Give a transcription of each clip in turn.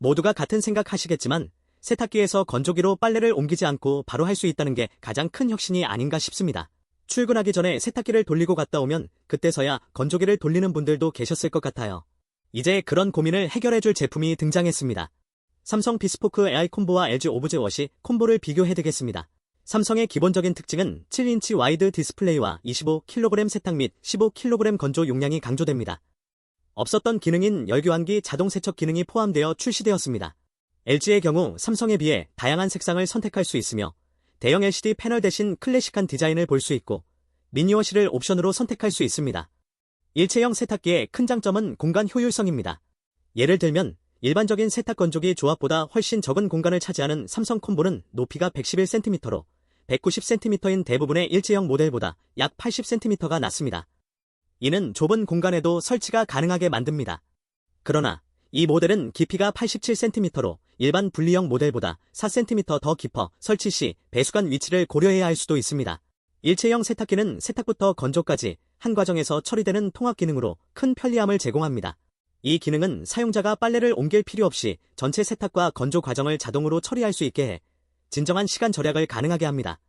모두가 같은 생각 하시겠지만 세탁기에서 건조기로 빨래를 옮기지 않고 바로 할 수 있다는 게 가장 큰 혁신이 아닌가 싶습니다. 출근하기 전에 세탁기를 돌리고 갔다 오면 그때서야 건조기를 돌리는 분들도 계셨을 것 같아요. 이제 그런 고민을 해결해줄 제품이 등장했습니다. 삼성 비스포크 AI 콤보와 LG 오브제 워시 콤보를 비교해드리겠습니다. 삼성의 기본적인 특징은 7인치 와이드 디스플레이와 25kg 세탁 및 15kg 건조 용량이 강조됩니다. 없었던 기능인 열교환기 자동 세척 기능이 포함되어 출시되었습니다. LG의 경우 삼성에 비해 다양한 색상을 선택할 수 있으며 대형 LCD 패널 대신 클래식한 디자인을 볼 수 있고 미니워시를 옵션으로 선택할 수 있습니다. 일체형 세탁기의 큰 장점은 공간 효율성입니다. 예를 들면 일반적인 세탁 건조기 조합보다 훨씬 적은 공간을 차지하는 삼성 콤보는 높이가 111cm로 190cm인 대부분의 일체형 모델보다 약 80cm가 낮습니다. 이는 좁은 공간에도 설치가 가능하게 만듭니다. 그러나 이 모델은 깊이가 87cm로 일반 분리형 모델보다 4cm 더 깊어 설치 시 배수관 위치를 고려해야 할 수도 있습니다. 일체형 세탁기는 세탁부터 건조까지 한 과정에서 처리되는 통합 기능으로 큰 편리함을 제공합니다. 이 기능은 사용자가 빨래를 옮길 필요 없이 전체 세탁과 건조 과정을 자동으로 처리할 수 있게 해 진정한 시간 절약을 가능하게 합니다.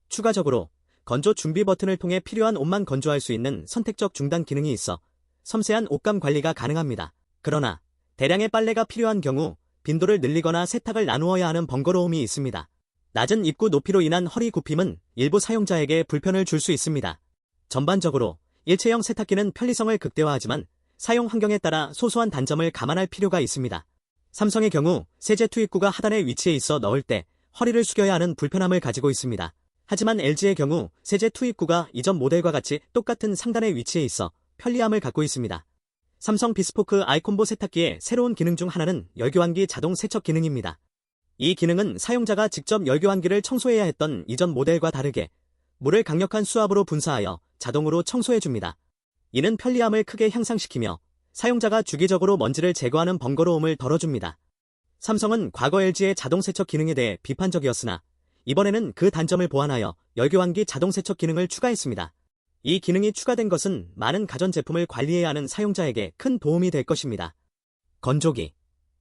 추가적으로 건조 준비 버튼을 통해 필요한 옷만 건조할 수 있는 선택적 중단 기능이 있어 섬세한 옷감 관리가 가능합니다. 그러나 대량의 빨래가 필요한 경우 빈도를 늘리거나 세탁을 나누어야 하는 번거로움이 있습니다. 낮은 입구 높이로 인한 허리 굽힘은 일부 사용자에게 불편을 줄 수 있습니다. 전반적으로 일체형 세탁기는 편리성을 극대화하지만 사용 환경에 따라 소소한 단점을 감안할 필요가 있습니다. 삼성의 경우 세제 투입구가 하단에 위치해 있어 넣을 때 허리를 숙여야 하는 불편함을 가지고 있습니다. 하지만 LG의 경우 세제 투입구가 이전 모델과 같이 똑같은 상단에 위치해 있어 편리함을 갖고 있습니다. 삼성 비스포크 아이콤보 세탁기의 새로운 기능 중 하나는 열교환기 자동 세척 기능입니다. 이 기능은 사용자가 직접 열교환기를 청소해야 했던 이전 모델과 다르게 물을 강력한 수압으로 분사하여 자동으로 청소해줍니다. 이는 편리함을 크게 향상시키며 사용자가 주기적으로 먼지를 제거하는 번거로움을 덜어줍니다. 삼성은 과거 LG의 자동 세척 기능에 대해 비판적이었으나 이번에는 그 단점을 보완하여 열교환기 자동 세척 기능을 추가했습니다. 이 기능이 추가된 것은 많은 가전제품을 관리해야 하는 사용자에게 큰 도움이 될 것입니다. 건조기,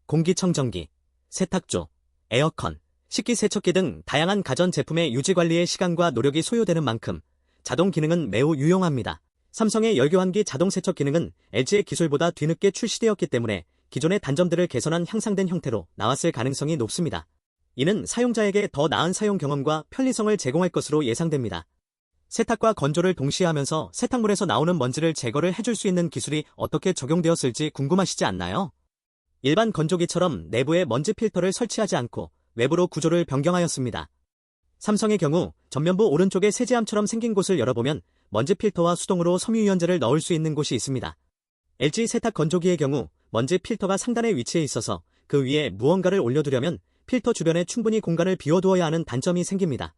공기청정기, 세탁조, 에어컨, 식기세척기 등 다양한 가전제품의 유지관리에 시간과 노력이 소요되는 만큼 자동 기능은 매우 유용합니다. 삼성의 열교환기 자동 세척 기능은 LG의 기술보다 뒤늦게 출시되었기 때문에 기존의 단점들을 개선한 향상된 형태로 나왔을 가능성이 높습니다. 이는 사용자에게 더 나은 사용 경험과 편리성을 제공할 것으로 예상됩니다. 세탁과 건조를 동시에 하면서 세탁물에서 나오는 먼지를 제거를 해줄 수 있는 기술이 어떻게 적용되었을지 궁금하시지 않나요? 일반 건조기처럼 내부에 먼지 필터를 설치하지 않고 외부로 구조를 변경하였습니다. 삼성의 경우 전면부 오른쪽에 세제함처럼 생긴 곳을 열어보면 먼지 필터와 수동으로 섬유유연제를 넣을 수 있는 곳이 있습니다. LG 세탁 건조기의 경우 먼지 필터가 상단에 위치해 있어서 그 위에 무언가를 올려두려면 필터 주변에 충분히 공간을 비워두어야 하는 단점이 생깁니다.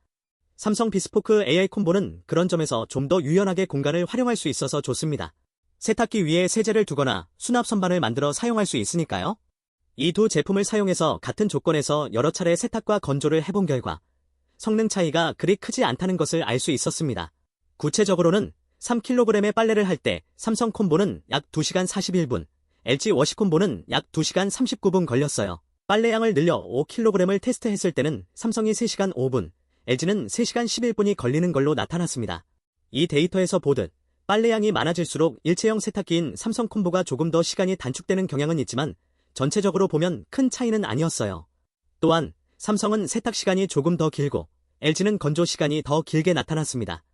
삼성 비스포크 AI 콤보는 그런 점에서 좀 더 유연하게 공간을 활용할 수 있어서 좋습니다. 세탁기 위에 세제를 두거나 수납 선반을 만들어 사용할 수 있으니까요. 이 두 제품을 사용해서 같은 조건에서 여러 차례 세탁과 건조를 해본 결과 성능 차이가 그리 크지 않다는 것을 알 수 있었습니다. 구체적으로는 3kg의 빨래를 할 때 삼성 콤보는 약 2시간 41분, LG 워시 콤보는 약 2시간 39분 걸렸어요. 빨래량을 늘려 5kg을 테스트했을 때는 삼성이 3시간 5분, LG는 3시간 11분이 걸리는 걸로 나타났습니다. 이 데이터에서 보듯 빨래량이 많아질수록 일체형 세탁기인 삼성 콤보가 조금 더 시간이 단축되는 경향은 있지만 전체적으로 보면 큰 차이는 아니었어요. 또한 삼성은 세탁 시간이 조금 더 길고 LG는 건조 시간이 더 길게 나타났습니다.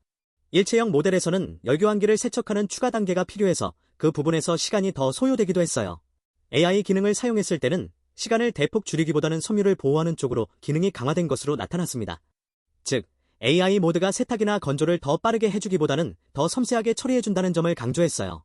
일체형 모델에서는 열교환기를 세척하는 추가 단계가 필요해서 그 부분에서 시간이 더 소요되기도 했어요. AI 기능을 사용했을 때는 시간을 대폭 줄이기보다는 섬유를 보호하는 쪽으로 기능이 강화된 것으로 나타났습니다. 즉, AI 모드가 세탁이나 건조를 더 빠르게 해주기보다는 더 섬세하게 처리해준다는 점을 강조했어요.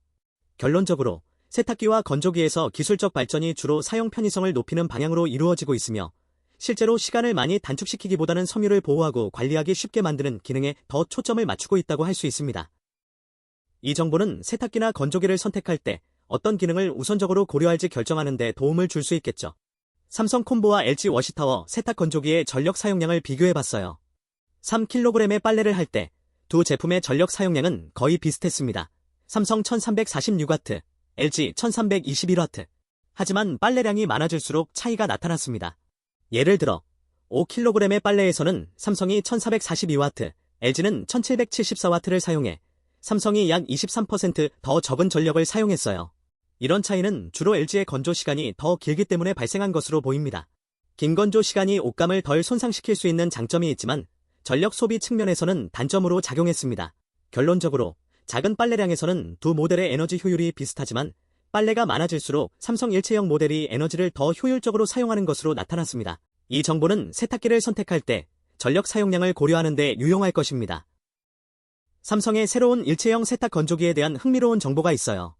결론적으로 세탁기와 건조기에서 기술적 발전이 주로 사용 편의성을 높이는 방향으로 이루어지고 있으며 실제로 시간을 많이 단축시키기보다는 섬유를 보호하고 관리하기 쉽게 만드는 기능에 더 초점을 맞추고 있다고 할 수 있습니다. 이 정보는 세탁기나 건조기를 선택할 때 어떤 기능을 우선적으로 고려할지 결정하는 데 도움을 줄 수 있겠죠. 삼성 콤보와 LG 워시타워 세탁 건조기의 전력 사용량을 비교해봤어요. 3kg의 빨래를 할 때 두 제품의 전력 사용량은 거의 비슷했습니다. 삼성 1346W, LG 1321W. 하지만 빨래량이 많아질수록 차이가 나타났습니다. 예를 들어 5kg의 빨래에서는 삼성이 1442W, LG는 1774W를 사용해 삼성이 약 23% 더 적은 전력을 사용했어요. 이런 차이는 주로 LG의 건조 시간이 더 길기 때문에 발생한 것으로 보입니다. 긴 건조 시간이 옷감을 덜 손상시킬 수 있는 장점이 있지만 전력 소비 측면에서는 단점으로 작용했습니다. 결론적으로 작은 빨래량에서는 두 모델의 에너지 효율이 비슷하지만 빨래가 많아질수록 삼성 일체형 모델이 에너지를 더 효율적으로 사용하는 것으로 나타났습니다. 이 정보는 세탁기를 선택할 때 전력 사용량을 고려하는 데 유용할 것입니다. 삼성의 새로운 일체형 세탁 건조기에 대한 흥미로운 정보가 있어요.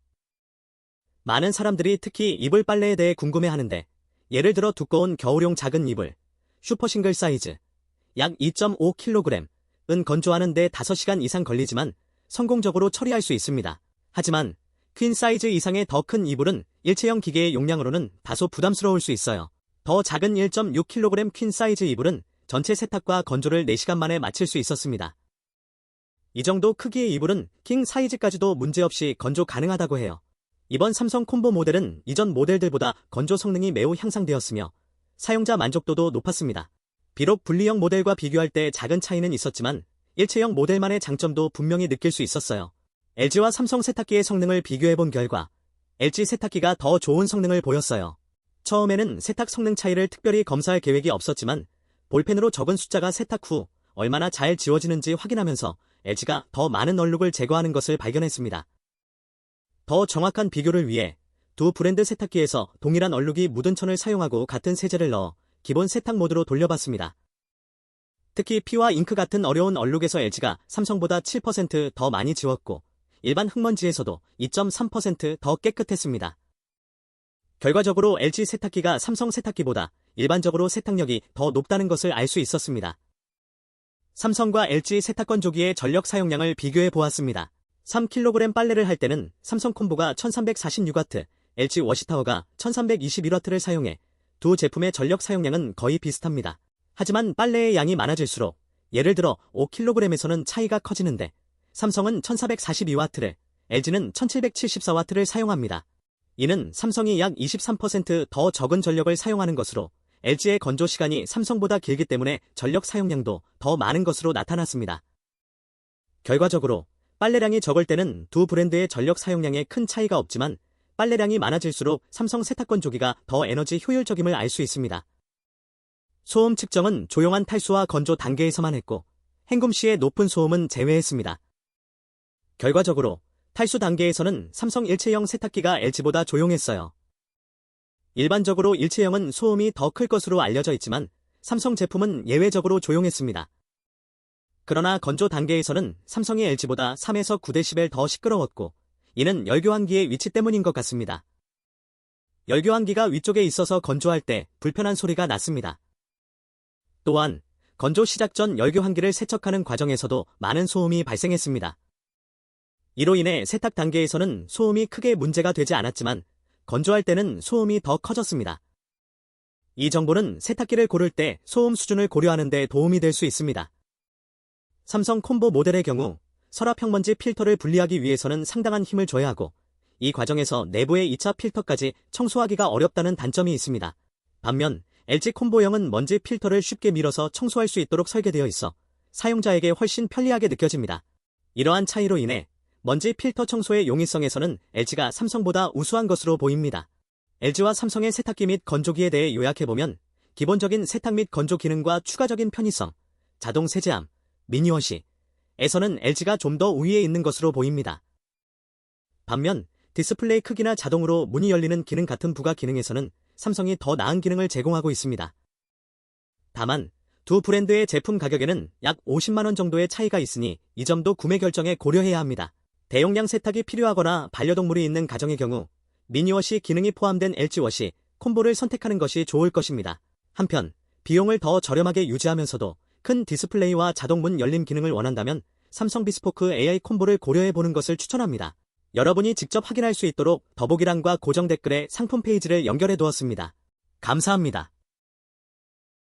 많은 사람들이 특히 이불 빨래에 대해 궁금해하는데 예를 들어 두꺼운 겨울용 작은 이불, 슈퍼싱글 사이즈, 약 2.5kg은 건조하는 데 5시간 이상 걸리지만 성공적으로 처리할 수 있습니다. 하지만 퀸 사이즈 이상의 더 큰 이불은 일체형 기계의 용량으로는 다소 부담스러울 수 있어요. 더 작은 1.6kg 퀸 사이즈 이불은 전체 세탁과 건조를 4시간 만에 마칠 수 있었습니다. 이 정도 크기의 이불은 킹 사이즈까지도 문제없이 건조 가능하다고 해요. 이번 삼성 콤보 모델은 이전 모델들보다 건조 성능이 매우 향상되었으며 사용자 만족도도 높았습니다. 비록 분리형 모델과 비교할 때 작은 차이는 있었지만 일체형 모델만의 장점도 분명히 느낄 수 있었어요. LG와 삼성 세탁기의 성능을 비교해본 결과 LG 세탁기가 더 좋은 성능을 보였어요. 처음에는 세탁 성능 차이를 특별히 검사할 계획이 없었지만 볼펜으로 적은 숫자가 세탁 후 얼마나 잘 지워지는지 확인하면서 LG가 더 많은 얼룩을 제거하는 것을 발견했습니다. 더 정확한 비교를 위해 두 브랜드 세탁기에서 동일한 얼룩이 묻은 천을 사용하고 같은 세제를 넣어 기본 세탁 모드로 돌려봤습니다. 특히 피와 잉크 같은 어려운 얼룩에서 LG가 삼성보다 7%더 많이 지웠고 일반 흙먼지에서도 2.3%더 깨끗했습니다. 결과적으로 LG 세탁기가 삼성 세탁기보다 일반적으로 세탁력이 더 높다는 것을 알 수 있었습니다. 삼성과 LG 세탁 건조기의 전력 사용량을 비교해 보았습니다. 3kg 빨래를 할 때는 삼성 콤보가 1346W, LG 워시타워가 1321W를 사용해 두 제품의 전력 사용량은 거의 비슷합니다. 하지만 빨래의 양이 많아질수록 예를 들어 5kg에서는 차이가 커지는데 삼성은 1442W를, LG는 1774W를 사용합니다. 이는 삼성이 약 23%더 적은 전력을 사용하는 것으로 LG의 건조 시간이 삼성보다 길기 때문에 전력 사용량도 더 많은 것으로 나타났습니다. 결과적으로 빨래량이 적을 때는 두 브랜드의 전력 사용량에 큰 차이가 없지만 빨래량이 많아질수록 삼성 세탁 건조기가 더 에너지 효율적임을 알 수 있습니다. 소음 측정은 조용한 탈수와 건조 단계에서만 했고 헹굼 시의 높은 소음은 제외했습니다. 결과적으로 탈수 단계에서는 삼성 일체형 세탁기가 LG보다 조용했어요. 일반적으로 일체형은 소음이 더 클 것으로 알려져 있지만 삼성 제품은 예외적으로 조용했습니다. 그러나 건조 단계에서는 삼성이 LG보다 3에서 9dB 더 시끄러웠고 이는 열교환기의 위치 때문인 것 같습니다. 열교환기가 위쪽에 있어서 건조할 때 불편한 소리가 났습니다. 또한 건조 시작 전 열교환기를 세척하는 과정에서도 많은 소음이 발생했습니다. 이로 인해 세탁 단계에서는 소음이 크게 문제가 되지 않았지만 건조할 때는 소음이 더 커졌습니다. 이 정보는 세탁기를 고를 때 소음 수준을 고려하는 데 도움이 될 수 있습니다. 삼성 콤보 모델의 경우 서랍 형먼지 필터를 분리하기 위해서는 상당한 힘을 줘야 하고 이 과정에서 내부의 2차 필터까지 청소하기가 어렵다는 단점이 있습니다. 반면 LG 콤보형은 먼지 필터를 쉽게 밀어서 청소할 수 있도록 설계되어 있어 사용자에게 훨씬 편리하게 느껴집니다. 이러한 차이로 인해 먼지 필터 청소의 용이성에서는 LG가 삼성보다 우수한 것으로 보입니다. LG와 삼성의 세탁기 및 건조기에 대해 요약해보면 기본적인 세탁 및 건조 기능과 추가적인 편의성, 자동 세제함, 미니워시에서는 LG가 좀 더 우위에 있는 것으로 보입니다. 반면 디스플레이 크기나 자동으로 문이 열리는 기능 같은 부가 기능에서는 삼성이 더 나은 기능을 제공하고 있습니다. 다만 두 브랜드의 제품 가격에는 약 50만원 정도의 차이가 있으니 이 점도 구매 결정에 고려해야 합니다. 대용량 세탁이 필요하거나 반려동물이 있는 가정의 경우 미니워시 기능이 포함된 LG워시 콤보를 선택하는 것이 좋을 것입니다. 한편 비용을 더 저렴하게 유지하면서도 큰 디스플레이와 자동문 열림 기능을 원한다면 삼성 비스포크 AI 콤보를 고려해보는 것을 추천합니다. 여러분이 직접 확인할 수 있도록 더보기란과 고정 댓글에 상품 페이지를 연결해 두었습니다. 감사합니다.